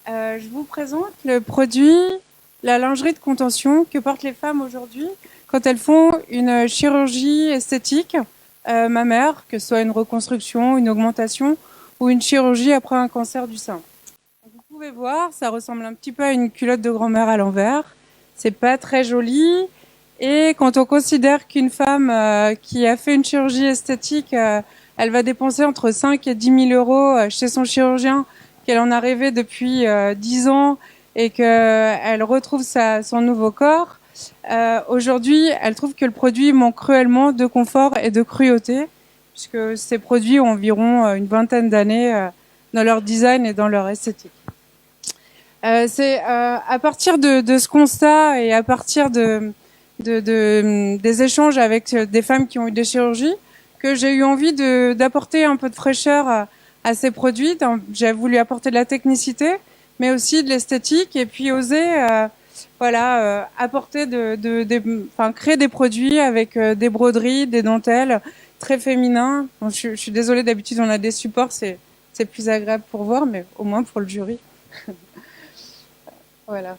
Je vous présente le produit, la lingerie de contention que portent les femmes aujourd'hui quand elles font une chirurgie esthétique mammaire, que ce soit une reconstruction, une augmentation ou une chirurgie après un cancer du sein. Vous pouvez voir, ça ressemble un petit peu à une culotte de grand-mère à l'envers. C'est pas très joli. Et quand on considère qu'une femme qui a fait une chirurgie esthétique, elle va dépenser entre 5 et 10 000 euros chez son chirurgien, qu'elle en a rêvé depuis 10 ans et qu'elle retrouve son nouveau corps, aujourd'hui, elle trouve que le produit manque cruellement de confort et de cruauté, puisque ces produits ont environ une vingtaine d'années dans leur design et dans leur esthétique. C'est à partir de ce constat et à partir des échanges avec des femmes qui ont eu des chirurgies que j'ai eu envie d'apporter un peu de fraîcheur à ces produits. J'ai voulu apporter de la technicité, mais aussi de l'esthétique, et puis oser apporter créer des produits avec des broderies, des dentelles très féminins. Bon, je suis désolée, d'habitude on a des supports, c'est plus agréable pour voir, mais au moins pour le jury. Voilà.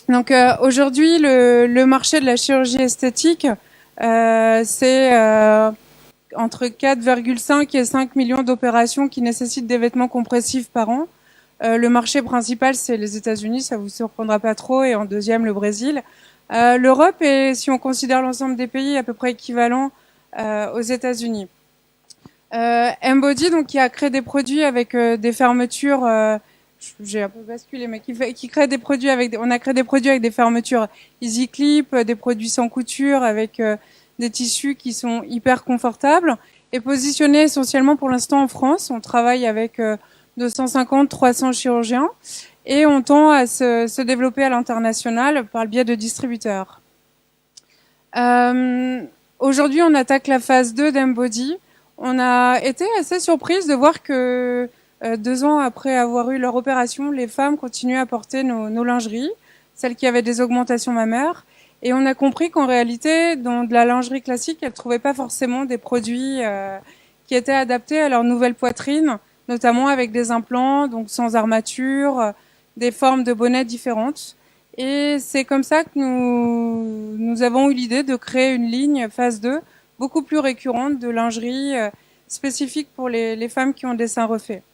Donc aujourd'hui, le marché de la chirurgie esthétique, c'est entre 4,5 et 5 millions d'opérations qui nécessitent des vêtements compressifs par an. Le marché principal, c'est les États-Unis, ça vous surprendra pas trop, et en deuxième, le Brésil. L'Europe est, si on considère l'ensemble des pays, à peu près équivalent aux États-Unis. Embody, donc, qui a créé des produits avec des fermetures, j'ai un peu basculé, mais qui crée des produits on a créé des produits avec des fermetures Easy Clip, des produits sans couture avec des tissus qui sont hyper confortables, et positionné essentiellement pour l'instant en France. On travaille avec 250-300 chirurgiens, et on tend à se développer à l'international par le biais de distributeurs. Aujourd'hui, on attaque la phase 2 d'Embody. On a été assez surprise de voir que 2 ans après avoir eu leur opération, les femmes continuaient à porter nos lingeries, celles qui avaient des augmentations mammaires. Et on a compris qu'en réalité, dans de la lingerie classique, elles ne trouvaient pas forcément des produits qui étaient adaptés à leur nouvelle poitrine, notamment avec des implants, donc sans armature, des formes de bonnets différentes. Et c'est comme ça que nous avons eu l'idée de créer une ligne phase 2, beaucoup plus récurrente, de lingerie spécifique pour les femmes qui ont des seins refaits.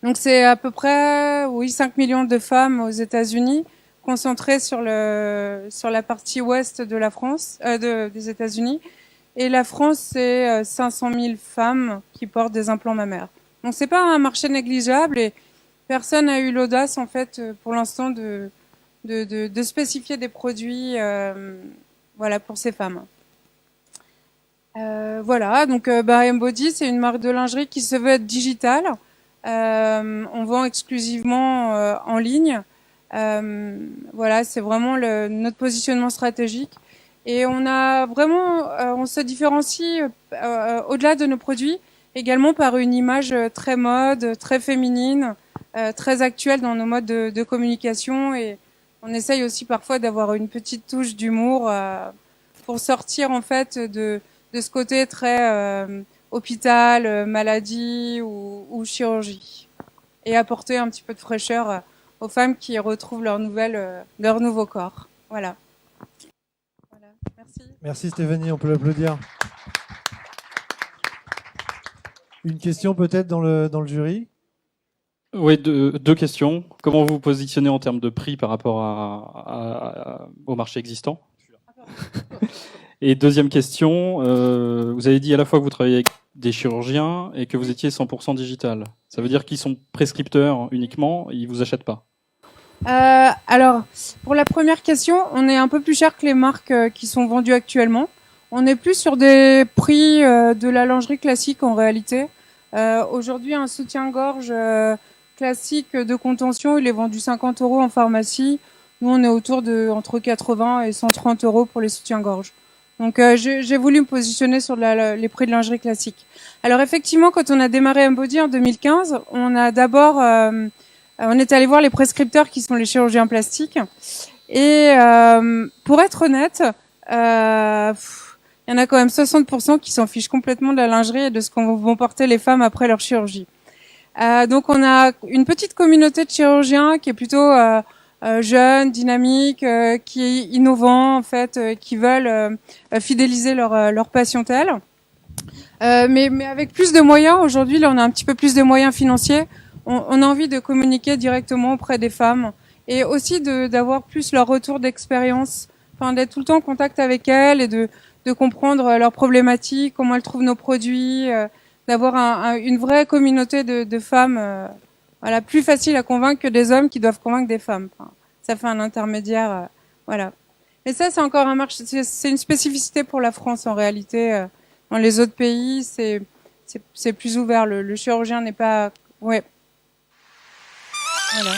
Donc c'est à peu près 5 millions de femmes aux États-Unis, concentrées sur la partie ouest de la France, des États-Unis. Et la France, c'est 500 000 femmes qui portent des implants mammaires. Donc c'est pas un marché négligeable, et personne n'a eu l'audace, en fait, pour l'instant, de spécifier des produits pour ces femmes. Donc Embody, c'est une marque de lingerie qui se veut être digitale. On vend exclusivement en ligne. C'est vraiment notre positionnement stratégique. Et on a vraiment, on se différencie au-delà de nos produits, également par une image très mode, très féminine, très actuelle dans nos modes de communication. Et on essaye aussi parfois d'avoir une petite touche d'humour pour sortir en fait de ce côté très hôpital, maladie ou chirurgie, et apporter un petit peu de fraîcheur aux femmes qui retrouvent leur nouveau corps. Voilà. Merci. Merci Stéphanie, on peut l'applaudir. Une question peut-être dans le jury? Oui, deux questions. Comment vous vous positionnez en termes de prix par rapport au marché existant? Et deuxième question, vous avez dit à la fois que vous travaillez avec des chirurgiens et que vous étiez 100% digital. Ça veut dire qu'ils sont prescripteurs uniquement, ils vous achètent pas? Alors, pour la première question, on est un peu plus cher que les marques qui sont vendues actuellement. On est plus sur des prix de la lingerie classique en réalité. Aujourd'hui, un soutien-gorge classique de contention, il est vendu 50 € en pharmacie. Nous, on est autour de entre 80 et 130 € pour les soutiens-gorge. Donc, j'ai voulu me positionner sur les prix de lingerie classique. Alors, effectivement, quand on a démarré Embody en 2015, on a d'abord on est allé voir les prescripteurs qui sont les chirurgiens plastiques. Et pour être honnête, il y en a quand même 60% qui s'en fichent complètement de la lingerie et de ce qu'on vont porter les femmes après leur chirurgie. Donc on a une petite communauté de chirurgiens qui est plutôt jeune, dynamique, qui est innovant en fait, qui veulent fidéliser leur patientèle. Mais avec plus de moyens, aujourd'hui, là, on a un petit peu plus de moyens financiers. On a envie de communiquer directement auprès des femmes et aussi d'avoir plus leur retour d'expérience, enfin d'être tout le temps en contact avec elles et de comprendre leurs problématiques, comment elles trouvent nos produits, d'avoir une vraie communauté de femmes, voilà, plus facile à convaincre que des hommes qui doivent convaincre des femmes. Enfin, ça fait un intermédiaire, voilà. Mais ça, c'est encore un marché, c'est une spécificité pour la France en réalité. Dans les autres pays, c'est plus ouvert. Le chirurgien n'est pas, ouais. Voilà.